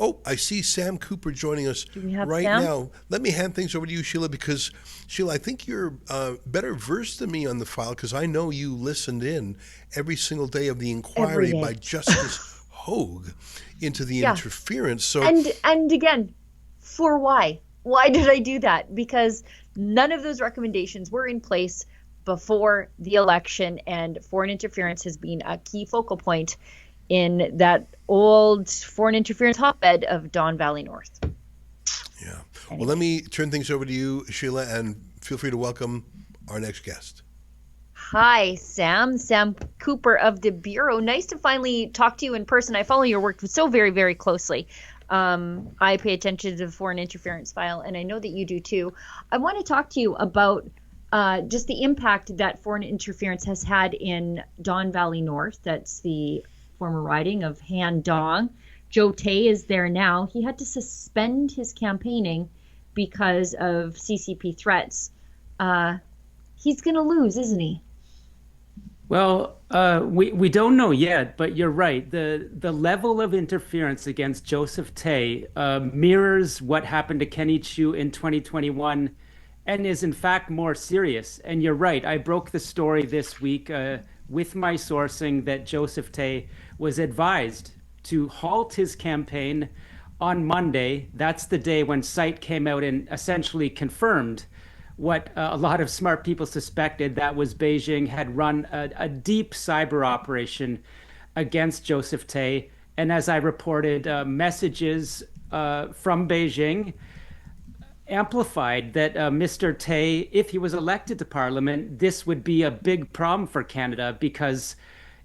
Oh, I see Sam Cooper joining us Do we have right Sam? now. Let me hand things over to you, Sheila, because Sheila, I think you're better versed than me on the file because I know you listened in every single day of the Every inquiry by day. Justice Hogue into the Yeah. interference. So, And again, for why? Why did I do that? Because none of those recommendations were in place before the election, and foreign interference has been a key focal point in that old foreign interference hotbed of Don Valley North. yeah. Well, let Anyway. me turn things over to you, Sheila, and feel free to welcome our next guest. Hi, Sam. Sam Cooper of the Bureau. Nice to finally talk to you in person. I follow your work so very, very closely. I pay attention to the foreign interference file, and I know that you do too. I want to talk to you about just the impact that foreign interference has had in Don Valley North. That's the former riding of Han Dong. Joe Tay is there now. He had to suspend his campaigning because of CCP threats. Uh, he's going to lose, isn't he? Well, we don't know yet, but you're right. The level of interference against Joseph Tay mirrors what happened to Kenny Chu in 2021 and is in fact more serious. And you're right. I broke the story this week with my sourcing that Joseph Tay was advised to halt his campaign on Monday. That's the day when SITE came out and essentially confirmed what a lot of smart people suspected, that was Beijing had run a deep cyber operation against Joseph Tay. And as I reported, messages from Beijing amplified that Mr. Tay, if he was elected to parliament, this would be a big problem for Canada because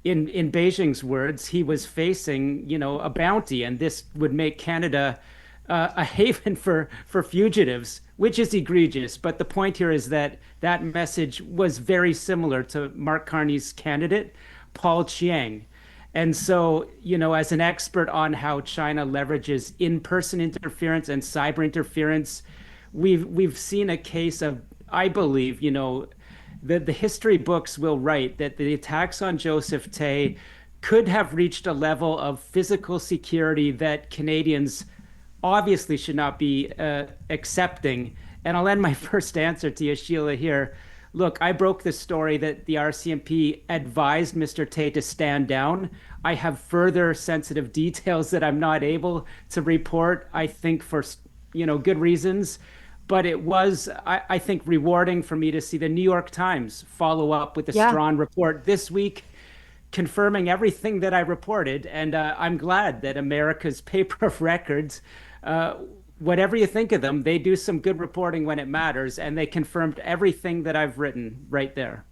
in Beijing's words, he was facing, a bounty, and this would make Canada a haven for fugitives, which is egregious. But the point here is that that message was very similar to Mark Carney's candidate, Paul Chiang. And so, as an expert on how China leverages in-person interference and cyber interference, we've seen a case of, I believe, the history books will write that the attacks on Joseph Tay could have reached a level of physical security that Canadians obviously should not be accepting. And I'll end my first answer to you, Sheila, here. Look, I broke the story that the RCMP advised Mr. Tay to stand down. I have further sensitive details that I'm not able to report, I think for good reasons. But it was, I think, rewarding for me to see the New York Times follow up with a Yeah. strong report this week, confirming everything that I reported. And I'm glad that America's paper of records, uh, whatever you think of them, they do some good reporting when it matters. And they confirmed everything that I've written right there.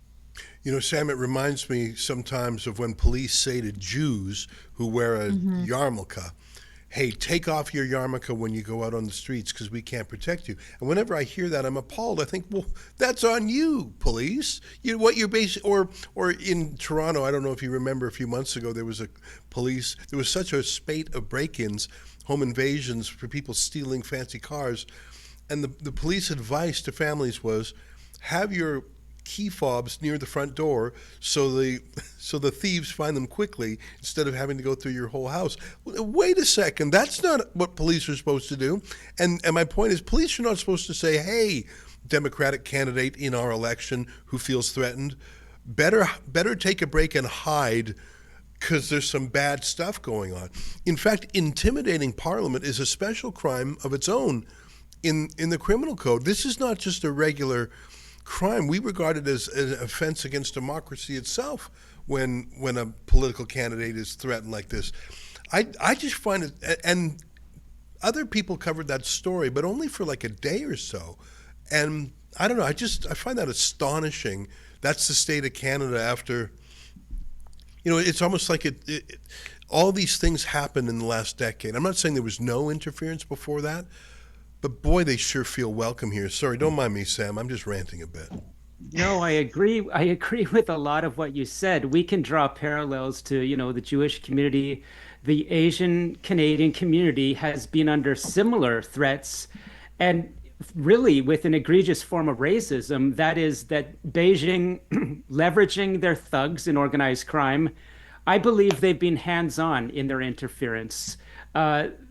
Sam, it reminds me sometimes of when police say to Jews who wear a Hmm. yarmulke, hey, take off your yarmulke when you go out on the streets because we can't protect you. And whenever I hear that, I'm appalled. I think, well, that's on you, police. What you're basing, or in Toronto, I don't know if you remember a few months ago, there was there was such a spate of break-ins, home invasions for people stealing fancy cars, and the police advice to families was, have your key fobs near the front door so the thieves find them quickly instead of having to go through your whole house. Wait a second, that's not what police are supposed to do. And my point is, police are not supposed to say, hey, Democratic candidate in our election who feels threatened, better take a break and hide because there's some bad stuff going on. In fact, intimidating Parliament is a special crime of its own in the criminal code. This is not just a regular crime. We regard it as an offense against democracy itself when a political candidate is threatened like this. I just find it, and other people covered that story, but only for like a day or so. And I don't know. I find that astonishing. That's the state of Canada after. It's almost like all these things happened in the last decade. I'm not saying there was no interference before that, but boy, they sure feel welcome here. Sorry, don't mind me, Sam. I'm just ranting a bit. No, I agree. I agree with a lot of what you said. We can draw parallels to, the Jewish community. The Asian Canadian community has been under similar threats, and really with an egregious form of racism. That is that Beijing leveraging their thugs in organized crime. I believe they've been hands-on in their interference.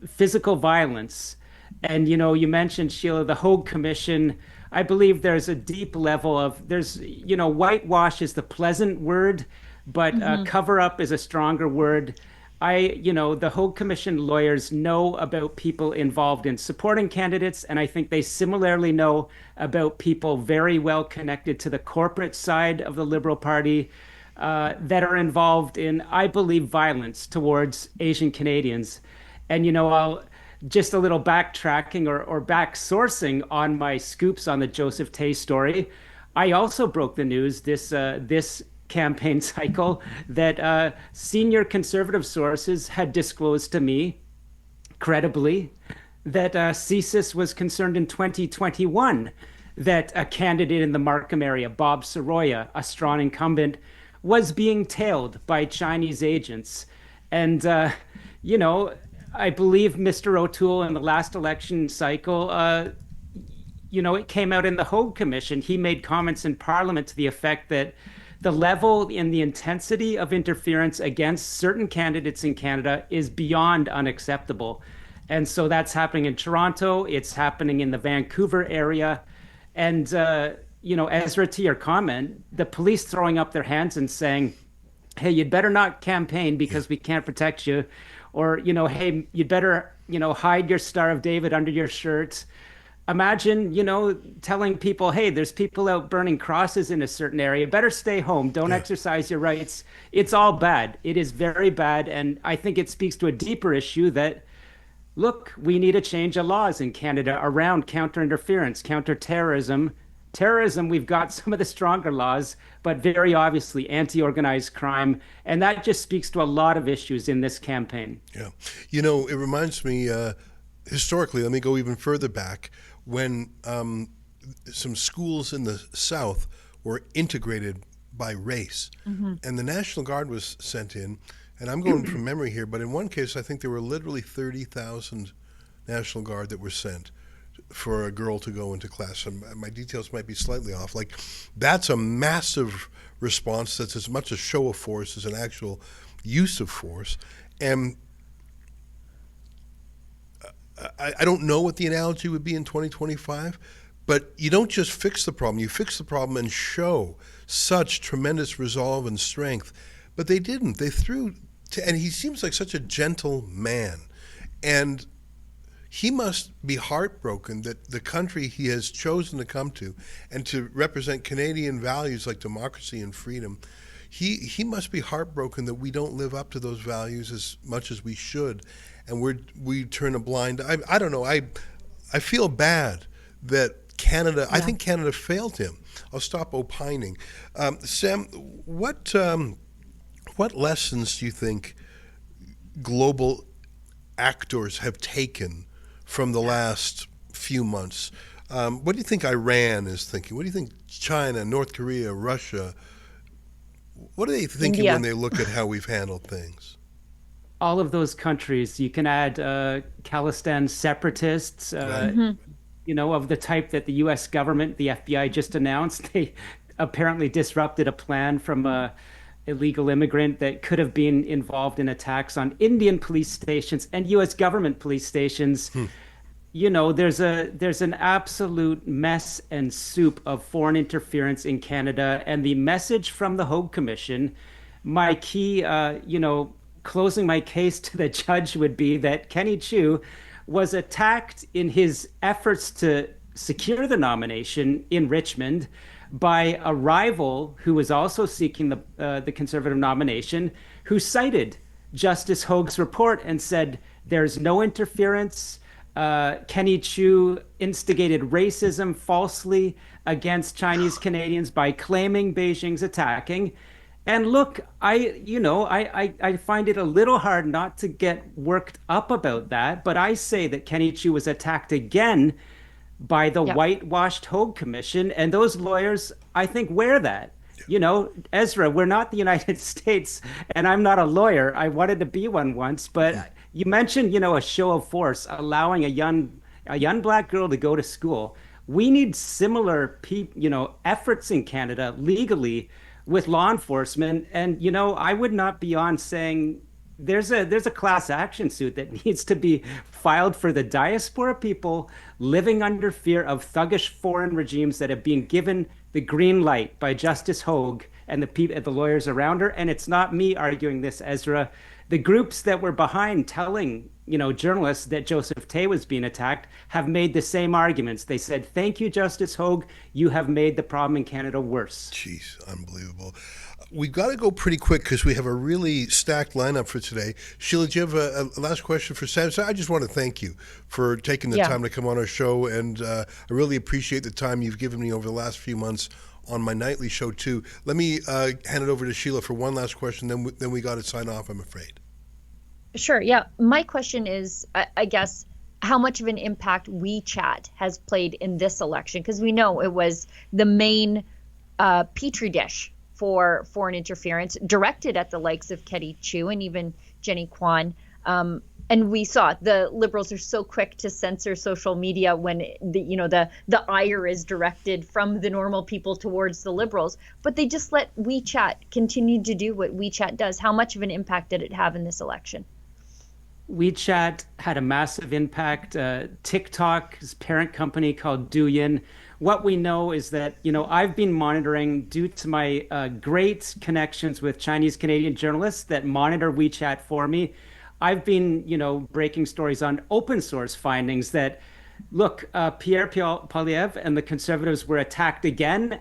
physical violence. And, you mentioned, Sheila, the Hogue Commission. I believe there's a deep level of, whitewash is the pleasant word, but cover up is a stronger word. The Hogue Commission lawyers know about people involved in supporting candidates, and I think they similarly know about people very well connected to the corporate side of the Liberal Party that are involved in, I believe, violence towards Asian Canadians. And, I'll just a little backtracking or back sourcing on my scoops on the Joseph Tay story. I also broke the news this campaign cycle that senior conservative sources had disclosed to me credibly that CSIS was concerned in 2021 that a candidate in the Markham area, Bob Soroya, a strong incumbent, was being tailed by Chinese agents. And, I believe Mr. O'Toole in the last election cycle, it came out in the Hogue Commission. He made comments in Parliament to the effect that the level and the intensity of interference against certain candidates in Canada is beyond unacceptable. And so that's happening in Toronto. It's happening in the Vancouver area. And, Ezra, to your comment, the police throwing up their hands and saying, hey, you'd better not campaign because we can't protect you. Or, hey, you'd better, hide your Star of David under your shirt. Imagine, telling people, hey, there's people out burning crosses in a certain area. Better stay home. Don't exercise your rights. It's all bad. It is very bad. And I think it speaks to a deeper issue that, look, we need a change of laws in Canada around counter-interference, counter-terrorism. Terrorism, we've got some of the stronger laws, but very obviously anti-organized crime. And that just speaks to a lot of issues in this campaign. Yeah. It reminds me, historically, let me go even further back, when some schools in the South were integrated by race. And the National Guard was sent in. And I'm going from memory here, but in one case, I think there were literally 30,000 National Guard that were sent for a girl to go into class. And my details might be slightly off. Like, that's a massive response that's as much a show of force as an actual use of force. And I don't know what the analogy would be in 2025, but you don't just fix the problem. You fix the problem and show such tremendous resolve and strength. But they didn't. They threw, and he seems like such a gentle man. And he must be heartbroken that the country he has chosen to come to and to represent Canadian values like democracy and freedom, he must be heartbroken that we don't live up to those values as much as we should, and we turn a blind eye. I don't know. I feel bad that Canada. Yeah. I think Canada failed him. I'll stop opining. Sam, what lessons do you think global actors have taken from the last few months? What do you think Iran is thinking? What do you think China, North Korea, Russia, what are they thinking when they look at how we've handled things? All of those countries. You can add Khalistan separatists, of the type that the U.S. government, the FBI, just announced. They apparently disrupted a plan from a illegal immigrant that could have been involved in attacks on Indian police stations and U.S. government police stations. There's an absolute mess and soup of foreign interference in Canada. And the message from the Hogue Commission, my key, closing my case to the judge would be that Kenny Chiu was attacked in his efforts to secure the nomination in Richmond by a rival who was also seeking the Conservative nomination, who cited Justice Hogue's report and said there's no interference. Kenny Chiu instigated racism falsely against Chinese Canadians by claiming Beijing's attacking. And look, I find it a little hard not to get worked up about that, but I say that Kenny Chiu was attacked again by the whitewashed Hogue Commission, and those lawyers, I think, wear that. Ezra, we're not the United States, and I'm not a lawyer. I wanted to be one once, but you mentioned, a show of force, allowing a young black girl to go to school. We need similar, efforts in Canada legally with law enforcement. And, I would not be on saying there's a class action suit that needs to be filed for the diaspora people living under fear of thuggish foreign regimes that have been given the green light by Justice Hogue and the lawyers around her. And it's not me arguing this, Ezra. The groups that were behind telling, journalists that Joseph Tay was being attacked have made the same arguments. They said, "Thank you, Justice Hogue. You have made the problem in Canada worse." Jeez, unbelievable. We've got to go pretty quick because we have a really stacked lineup for today. Sheila, do you have a last question for Sam? So I just want to thank you for taking the time to come on our show, and I really appreciate the time you've given me over the last few months on my nightly show too. Let me hand it over to Sheila for one last question, then we got to sign off, I'm afraid. Sure. Yeah. My question is, I guess, how much of an impact WeChat has played in this election? Because we know it was the main petri dish for foreign interference directed at the likes of Kenny Chiu and even Jenny Kwan. And we saw the Liberals are so quick to censor social media when the ire is directed from the normal people towards the Liberals, but they just let WeChat continue to do what WeChat does. How much of an impact did it have in this election? WeChat had a massive impact. TikTok's parent company called Douyin. What we know is that, I've been monitoring, due to my great connections with Chinese Canadian journalists that monitor WeChat for me. I've been, breaking stories on open source findings that, look, Pierre Poilievre and the Conservatives were attacked again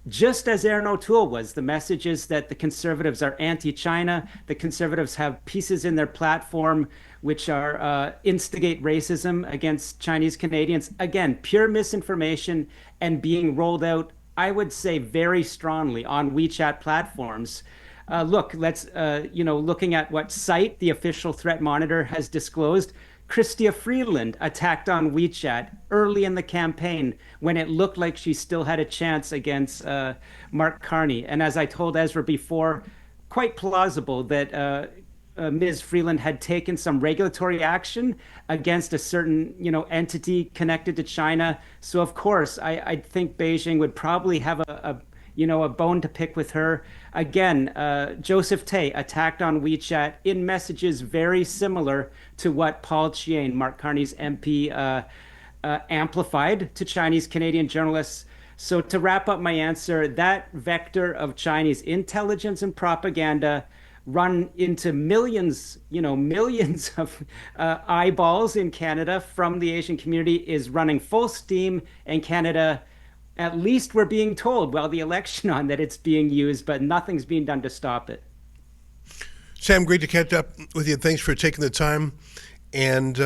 just as Erin O'Toole was. The message is that the Conservatives are anti-China. The Conservatives have pieces in their platform which are instigate racism against Chinese Canadians. Again, pure misinformation and being rolled out, I would say, very strongly on WeChat platforms. Look, looking at what site the official threat monitor has disclosed, Chrystia Freeland attacked on WeChat early in the campaign when it looked like she still had a chance against Mark Carney. And as I told Ezra before, quite plausible that Ms. Freeland had taken some regulatory action against a certain, entity connected to China. So of course, I think Beijing would probably have a bone to pick with her. Again, Joseph Tay attacked on WeChat in messages very similar to what Paul Chien, Mark Carney's MP, amplified to Chinese Canadian journalists. So to wrap up my answer, that vector of Chinese intelligence and propaganda run into millions of eyeballs in Canada from the Asian community is running full steam, and Canada, at least we're being told while the election on that it's being used, but nothing's being done to stop it. Sam, great to catch up with you. Thanks for taking the time. And,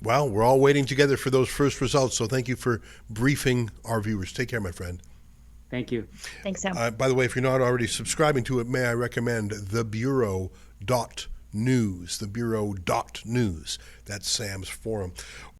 we're all waiting together for those first results. So thank you for briefing our viewers. Take care, my friend. Thank you. Thanks, Sam. By the way, if you're not already subscribing to it, may I recommend thebureau.news, thebureau.news. That's Sam's forum.